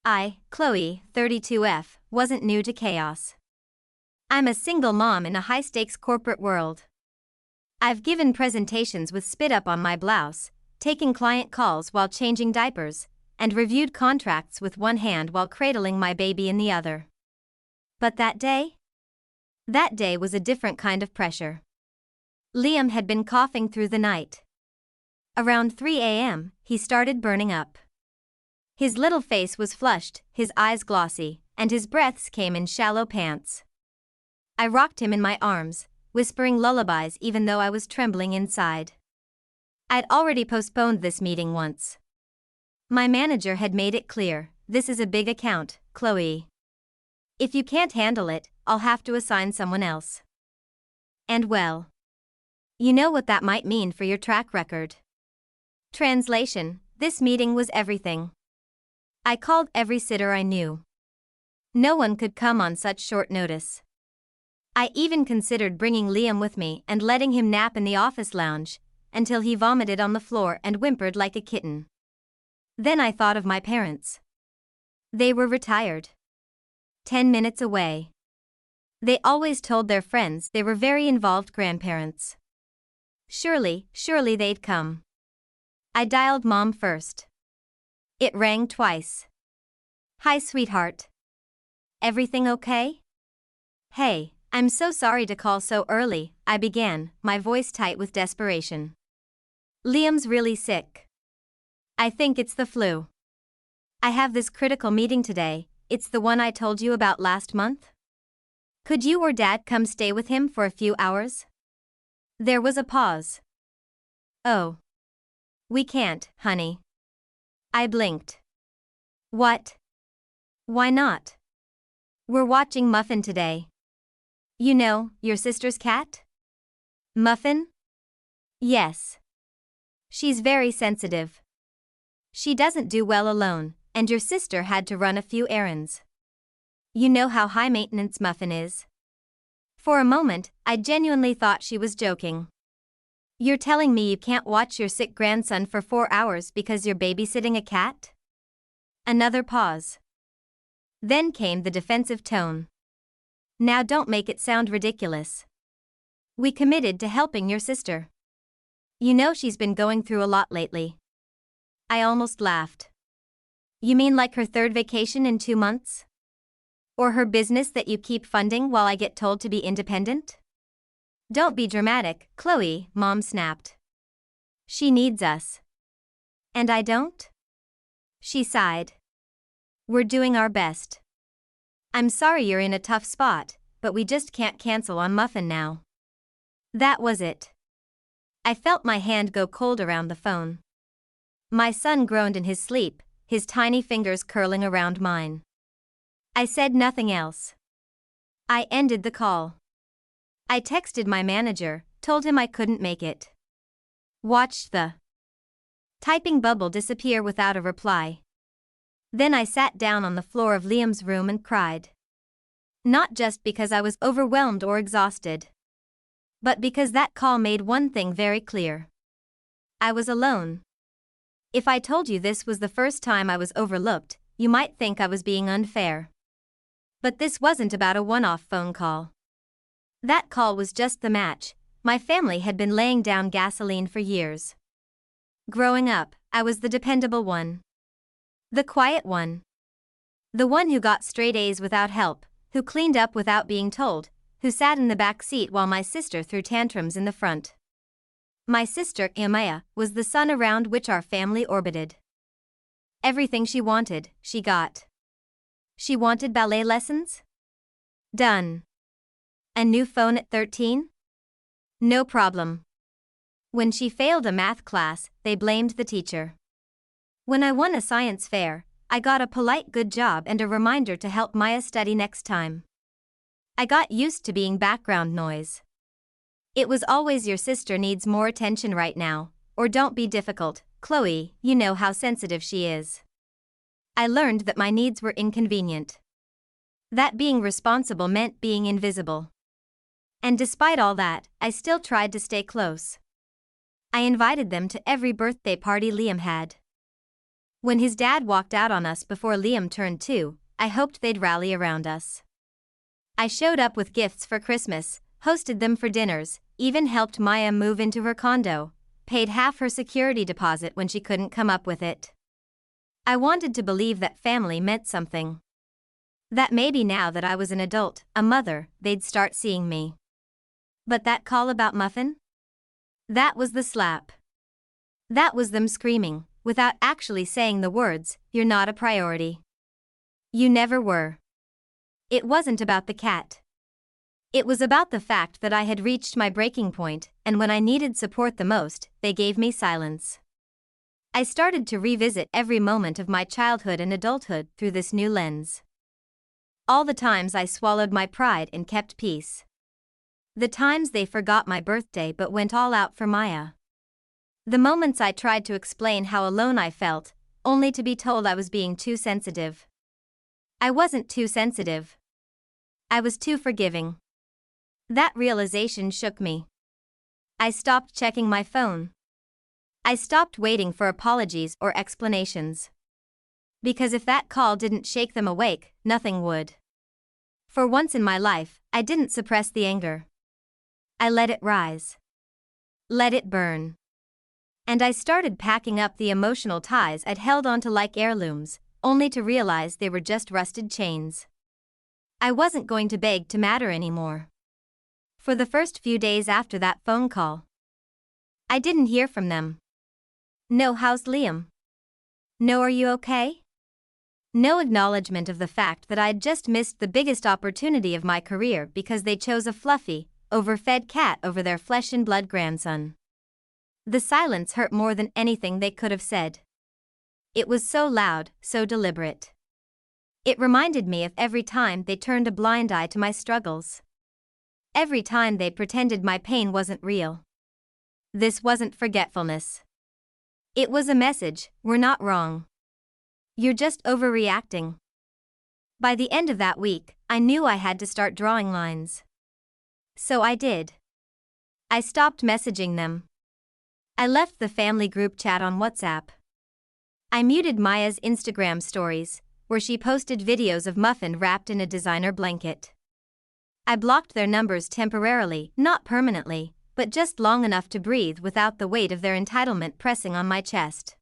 I, Chloe, 32F, wasn't new to chaos. I'm a single mom in a high-stakes corporate world. I've given presentations with spit up on my blouse, taken client calls while changing diapers, and reviewed contracts with one hand while cradling my baby in the other. But that day? That day was a different kind of pressure. Liam had been coughing through the night. Around 3 a.m., he started burning up. His little face was flushed, his eyes glossy, and his breaths came in shallow pants. I rocked him in my arms, whispering lullabies even though I was trembling inside. I'd already postponed this meeting once. My manager had made it clear, this is a big account, Chloe. If you can't handle it, I'll have to assign someone else. And well, you know what that might mean for your track record. Translation: this meeting was everything. I called every sitter I knew. No one could come on such short notice. I even considered bringing Liam with me and letting him nap in the office lounge, until he vomited on the floor and whimpered like a kitten. Then I thought of my parents. They were retired. 10 minutes away. They always told their friends they were very involved grandparents. Surely they'd come. I dialed Mom first. It rang twice. Hi, sweetheart. Everything okay? Hey, I'm so sorry to call so early, I began, my voice tight with desperation. Liam's really sick. I think it's the flu. I have this critical meeting today, it's the one I told you about last month. Could you or Dad come stay with him for a few hours? There was a pause. Oh. We can't, honey. I blinked. What? Why not? We're watching Muffin today. You know, your sister's cat? Muffin? Yes. She's very sensitive. She doesn't do well alone, and your sister had to run a few errands. You know how high maintenance Muffin is. For a moment, I genuinely thought she was joking. You're telling me you can't watch your sick grandson for 4 hours because you're babysitting a cat? Another pause. Then came the defensive tone. Now don't make it sound ridiculous. We committed to helping your sister. You know she's been going through a lot lately. I almost laughed. You mean like her third vacation in 2 months? Or her business that you keep funding while I get told to be independent? Don't be dramatic, Chloe, Mom snapped. She needs us. And I don't? She sighed. We're doing our best. I'm sorry you're in a tough spot, but we just can't cancel on Muffin now. That was it. I felt my hand go cold around the phone. My son groaned in his sleep, his tiny fingers curling around mine. I said nothing else. I ended the call. I texted my manager, told him I couldn't make it. Watched the typing bubble disappear without a reply. Then I sat down on the floor of Liam's room and cried. Not just because I was overwhelmed or exhausted, but because that call made one thing very clear. I was alone. If I told you this was the first time I was overlooked, you might think I was being unfair. But this wasn't about a one-off phone call. That call was just the match. My family had been laying down gasoline for years. Growing up, I was the dependable one. The quiet one. The one who got straight A's without help, who cleaned up without being told, who sat in the back seat while my sister threw tantrums in the front. My sister, Amaya, was the sun around which our family orbited. Everything she wanted, she got. She wanted ballet lessons? Done. A new phone at 13? No problem. When she failed a math class, they blamed the teacher. When I won a science fair, I got a polite good job and a reminder to help Maya study next time. I got used to being background noise. It was always your sister needs more attention right now, or don't be difficult, Chloe, you know how sensitive she is. I learned that my needs were inconvenient. That being responsible meant being invisible. And despite all that, I still tried to stay close. I invited them to every birthday party Liam had. When his dad walked out on us before Liam turned 2, I hoped they'd rally around us. I showed up with gifts for Christmas, hosted them for dinners, even helped Maya move into her condo, paid half her security deposit when she couldn't come up with it. I wanted to believe that family meant something. That maybe now that I was an adult, a mother, they'd start seeing me. But that call about Muffin? That was the slap. That was them screaming, without actually saying the words, "You're not a priority. You never were." It wasn't about the cat. It was about the fact that I had reached my breaking point, and when I needed support the most, they gave me silence. I started to revisit every moment of my childhood and adulthood through this new lens. All the times I swallowed my pride and kept peace. The times they forgot my birthday but went all out for Maya. The moments I tried to explain how alone I felt, only to be told I was being too sensitive. I wasn't too sensitive. I was too forgiving. That realization shook me. I stopped checking my phone. I stopped waiting for apologies or explanations. Because if that call didn't shake them awake, nothing would. For once in my life, I didn't suppress the anger. I let it rise. Let it burn. And I started packing up the emotional ties I'd held onto like heirlooms, only to realize they were just rusted chains. I wasn't going to beg to matter anymore. For the first few days after that phone call, I didn't hear from them. No, how's Liam? No, are you okay? No acknowledgement of the fact that I'd just missed the biggest opportunity of my career because they chose a fluffy, overfed cat over their flesh and blood grandson. The silence hurt more than anything they could have said. It was so loud, so deliberate. It reminded me of every time they turned a blind eye to my struggles. Every time they pretended my pain wasn't real. This wasn't forgetfulness. It was a message, we're not wrong. You're just overreacting. By the end of that week, I knew I had to start drawing lines. So I did. I stopped messaging them. I left the family group chat on WhatsApp. I muted Maya's Instagram stories, where she posted videos of Muffin wrapped in a designer blanket. I blocked their numbers temporarily, not permanently, but just long enough to breathe without the weight of their entitlement pressing on my chest.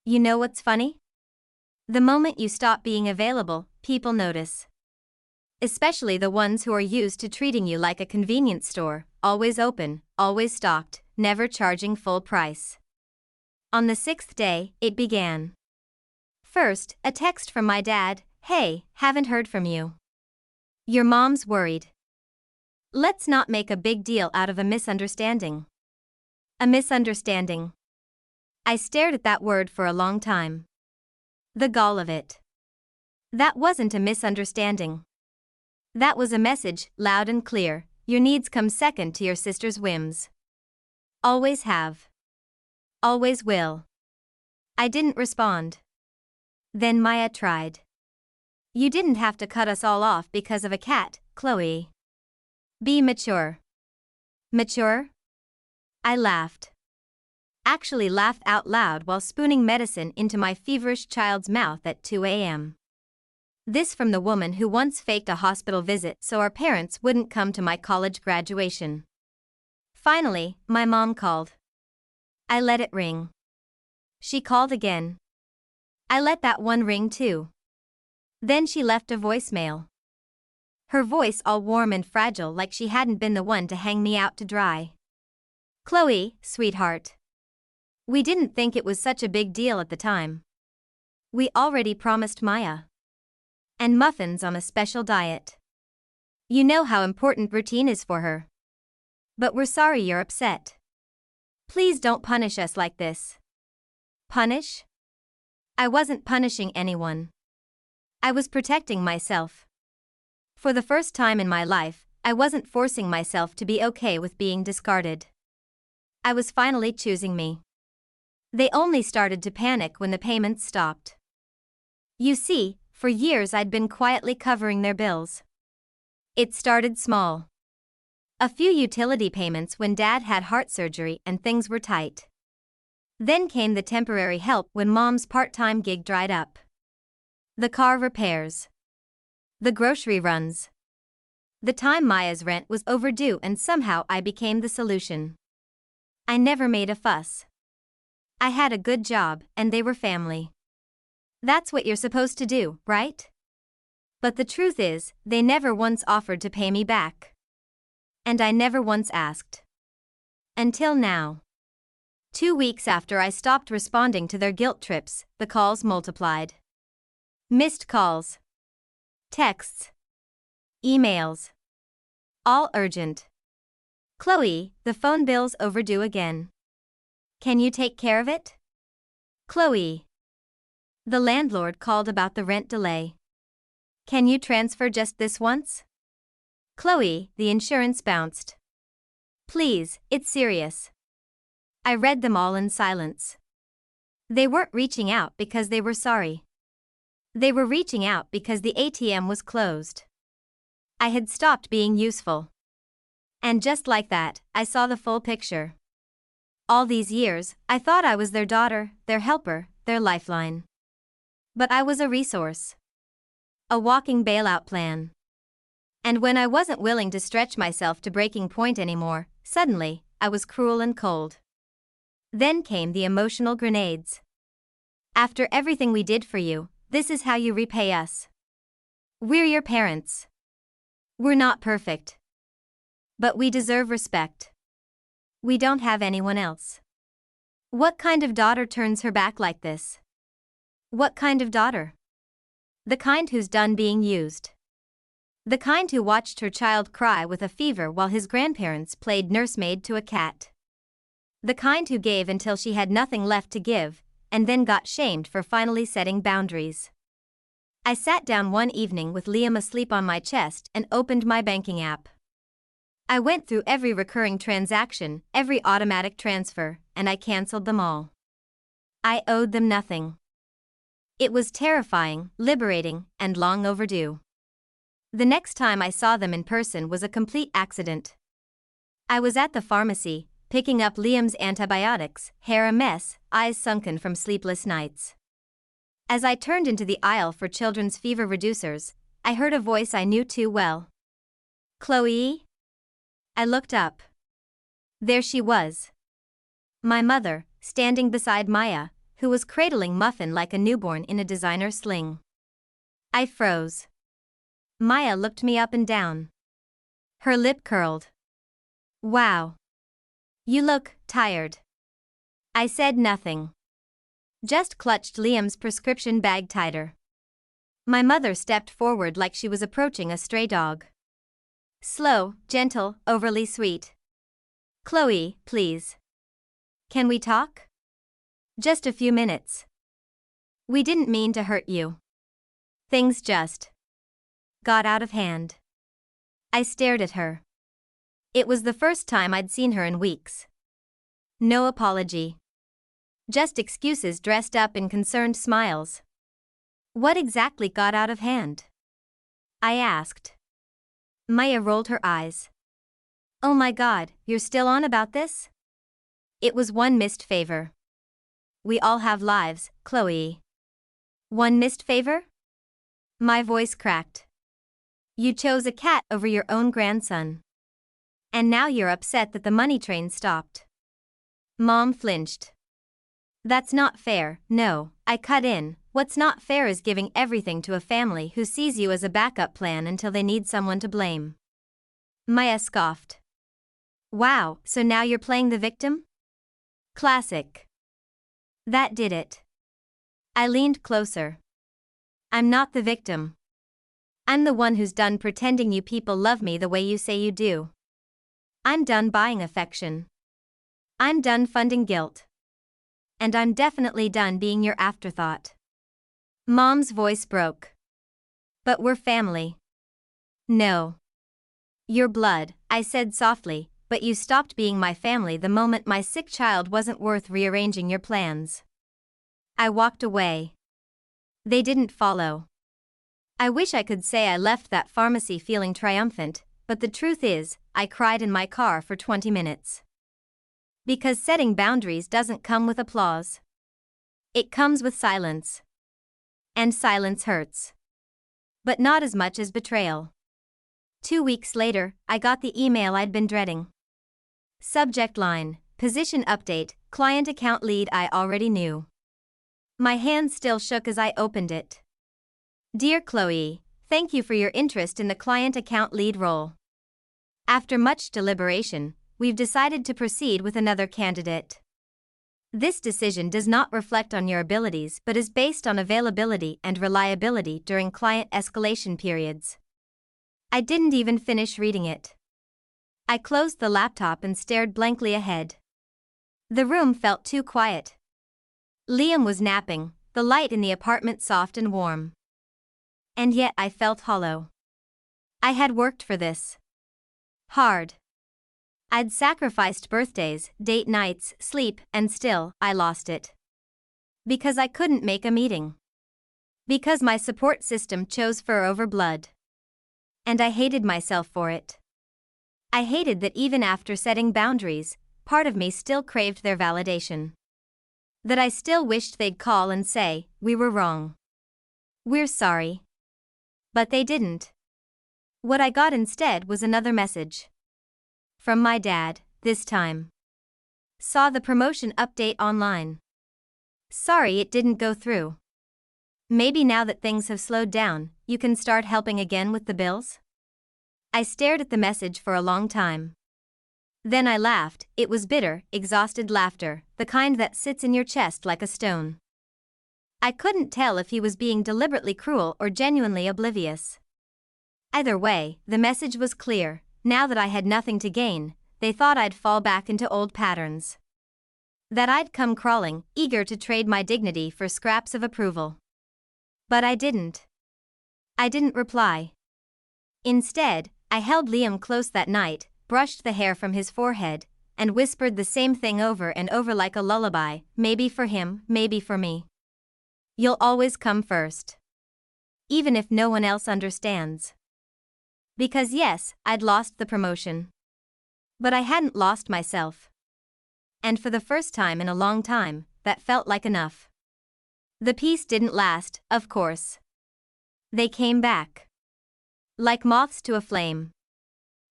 You know what's funny? The moment you stop being available, people notice. Especially the ones who are used to treating you like a convenience store, always open, always stocked, never charging full price. On the 6th day, it began. First, a text from my dad, "Hey, haven't heard from you. Your mom's worried. Let's not make a big deal out of a misunderstanding." A misunderstanding. I stared at that word for a long time. The gall of it. That wasn't a misunderstanding. That was a message, loud and clear, your needs come second to your sister's whims. Always have. Always will. I didn't respond. Then Maya tried. You didn't have to cut us all off because of a cat, Chloe. Be mature. Mature? I laughed. Actually laughed out loud while spooning medicine into my feverish child's mouth at 2 a.m. This from the woman who once faked a hospital visit so our parents wouldn't come to my college graduation. Finally, my mom called. I let it ring. She called again. I let that one ring too. Then she left a voicemail. Her voice all warm and fragile like she hadn't been the one to hang me out to dry. Chloe, sweetheart. We didn't think it was such a big deal at the time. We already promised Maya. And Muffin's on a special diet. You know how important routine is for her. But we're sorry you're upset. Please don't punish us like this. Punish? I wasn't punishing anyone. I was protecting myself. For the first time in my life, I wasn't forcing myself to be okay with being discarded. I was finally choosing me. They only started to panic when the payments stopped. You see, for years I'd been quietly covering their bills. It started small. A few utility payments when Dad had heart surgery and things were tight. Then came the temporary help when Mom's part-time gig dried up. The car repairs. The grocery runs. The time Maya's rent was overdue and somehow I became the solution. I never made a fuss. I had a good job and they were family. That's what you're supposed to do, right? But the truth is, they never once offered to pay me back. And I never once asked. Until now. 2 weeks after I stopped responding to their guilt trips, the calls multiplied. Missed calls. Texts. Emails. All urgent. Chloe, the phone bill's overdue again. Can you take care of it? Chloe. The landlord called about the rent delay. Can you transfer just this once? Chloe, the insurance bounced. Please, it's serious. I read them all in silence. They weren't reaching out because they were sorry. They were reaching out because the ATM was closed. I had stopped being useful. And just like that, I saw the full picture. All these years, I thought I was their daughter, their helper, their lifeline. But I was a resource. A walking bailout plan. And when I wasn't willing to stretch myself to breaking point anymore, suddenly, I was cruel and cold. Then came the emotional grenades. After everything we did for you, this is how you repay us. We're your parents. We're not perfect. But we deserve respect. We don't have anyone else. What kind of daughter turns her back like this? What kind of daughter? The kind who's done being used. The kind who watched her child cry with a fever while his grandparents played nursemaid to a cat. The kind who gave until she had nothing left to give, and then got shamed for finally setting boundaries. I sat down one evening with Liam asleep on my chest and opened my banking app. I went through every recurring transaction, every automatic transfer, and I canceled them all. I owed them nothing. It was terrifying, liberating, and long overdue. The next time I saw them in person was a complete accident. I was at the pharmacy, picking up Liam's antibiotics, hair a mess, eyes sunken from sleepless nights. As I turned into the aisle for children's fever reducers, I heard a voice I knew too well. Chloe? I looked up. There she was. My mother, standing beside Maya, who was cradling Muffin like a newborn in a designer sling. I froze. Maya looked me up and down. Her lip curled. Wow. You look tired. I said nothing. Just clutched Liam's prescription bag tighter. My mother stepped forward like she was approaching a stray dog. Slow, gentle, overly sweet. Chloe, please. Can we talk? Just a few minutes. We didn't mean to hurt you. Things just got out of hand. I stared at her. It was the first time I'd seen her in weeks. No apology. Just excuses dressed up in concerned smiles. What exactly got out of hand? I asked. Maya rolled her eyes. Oh my God, you're still on about this? It was one missed favor. We all have lives, Chloe. One missed favor? My voice cracked. You chose a cat over your own grandson. And now you're upset that the money train stopped. Mom flinched. That's not fair, no, I cut in. What's not fair is giving everything to a family who sees you as a backup plan until they need someone to blame. Maya scoffed. Wow, so now you're playing the victim? Classic. That did it. I leaned closer. I'm not the victim. I'm the one who's done pretending you people love me the way you say you do. I'm done buying affection. I'm done funding guilt. And I'm definitely done being your afterthought. Mom's voice broke. But we're family. No. Your blood, I said softly, but you stopped being my family the moment my sick child wasn't worth rearranging your plans. I walked away. They didn't follow. I wish I could say I left that pharmacy feeling triumphant, but the truth is, I cried in my car for 20 minutes. Because setting boundaries doesn't come with applause. It comes with silence. And silence hurts. But not as much as betrayal. 2 weeks later, I got the email I'd been dreading. Subject line, position update, client account lead. I already knew. My hand still shook as I opened it. Dear Chloe, thank you for your interest in the client account lead role. After much deliberation, we've decided to proceed with another candidate. This decision does not reflect on your abilities but is based on availability and reliability during client escalation periods. I didn't even finish reading it. I closed the laptop and stared blankly ahead. The room felt too quiet. Liam was napping, the light in the apartment soft and warm. And yet I felt hollow. I had worked for this. Hard. I'd sacrificed birthdays, date nights, sleep, and still, I lost it. Because I couldn't make a meeting. Because my support system chose fur over blood. And I hated myself for it. I hated that even after setting boundaries, part of me still craved their validation. That I still wished they'd call and say, we were wrong. We're sorry. But they didn't. What I got instead was another message. From my dad, this time. Saw the promotion update online. Sorry it didn't go through. Maybe now that things have slowed down, you can start helping again with the bills? I stared at the message for a long time. Then I laughed. It was bitter, exhausted laughter, the kind that sits in your chest like a stone. I couldn't tell if he was being deliberately cruel or genuinely oblivious. Either way, the message was clear. Now that I had nothing to gain, they thought I'd fall back into old patterns. That I'd come crawling, eager to trade my dignity for scraps of approval. But I didn't. I didn't reply. Instead, I held Liam close that night, brushed the hair from his forehead, and whispered the same thing over and over like a lullaby, maybe for him, maybe for me. You'll always come first. Even if no one else understands. Because yes, I'd lost the promotion. But I hadn't lost myself. And for the first time in a long time, that felt like enough. The peace didn't last, of course. They came back. Like moths to a flame.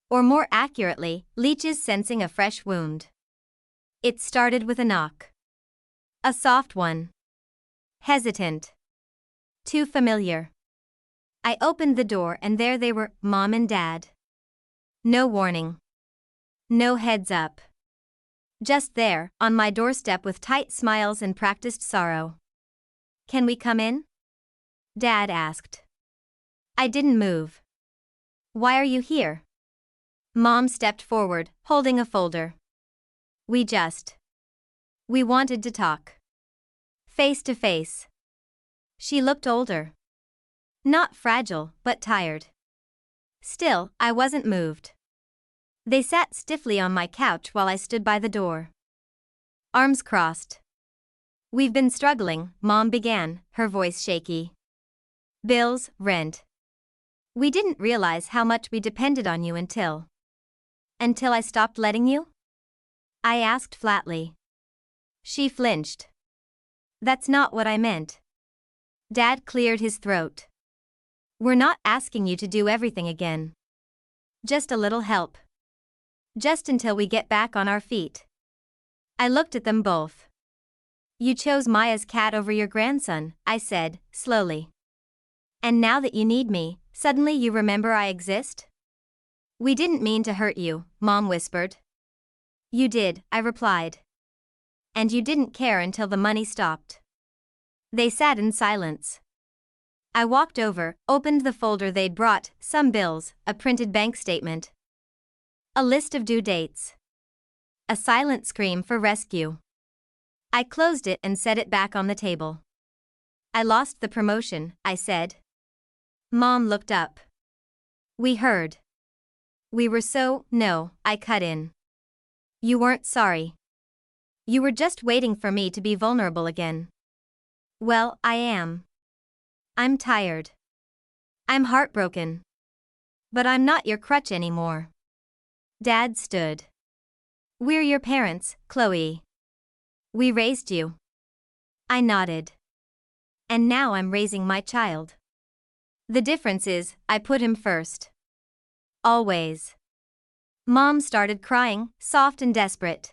Or more accurately, leeches sensing a fresh wound. It started with a knock. A soft one. Hesitant. Too familiar. I opened the door and there they were, Mom and Dad. No warning. No heads up. Just there, on my doorstep with tight smiles and practiced sorrow. Can we come in? Dad asked. I didn't move. Why are you here? Mom stepped forward, holding a folder. We wanted to talk. Face to face. She looked older. Not fragile, but tired. Still, I wasn't moved. They sat stiffly on my couch while I stood by the door. Arms crossed. We've been struggling, Mom began, her voice shaky. Bills, rent. We didn't realize how much we depended on you until I stopped letting you? I asked flatly. She flinched. That's not what I meant. Dad cleared his throat. We're not asking you to do everything again. Just a little help. Just until we get back on our feet. I looked at them both. You chose Maya's cat over your grandson, I said, slowly. And now that you need me, suddenly you remember I exist? We didn't mean to hurt you, Mom whispered. You did, I replied. And you didn't care until the money stopped. They sat in silence. I walked over, opened the folder they'd brought, some bills, a printed bank statement. A list of due dates. A silent scream for rescue. I closed it and set it back on the table. I lost the promotion, I said. Mom looked up. We heard. We were no, I cut in. You weren't sorry. You were just waiting for me to be vulnerable again. Well, I am. I'm tired. I'm heartbroken. But I'm not your crutch anymore. Dad stood. We're your parents, Chloe. We raised you. I nodded. And now I'm raising my child. The difference is, I put him first. Always. Mom started crying, soft and desperate.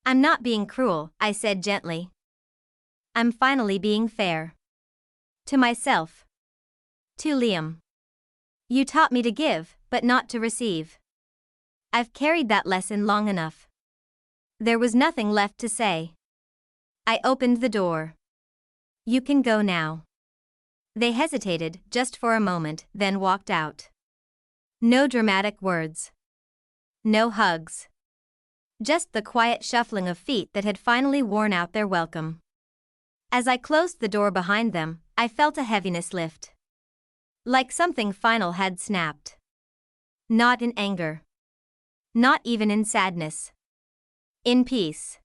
I'm not being cruel, I said gently. I'm finally being fair. To myself. To Liam. You taught me to give, but not to receive. I've carried that lesson long enough. There was nothing left to say. I opened the door. You can go now. They hesitated just for a moment, then walked out. No dramatic words. No hugs. Just the quiet shuffling of feet that had finally worn out their welcome. As I closed the door behind them, I felt a heaviness lift. Like something final had snapped. Not in anger. Not even in sadness. In peace.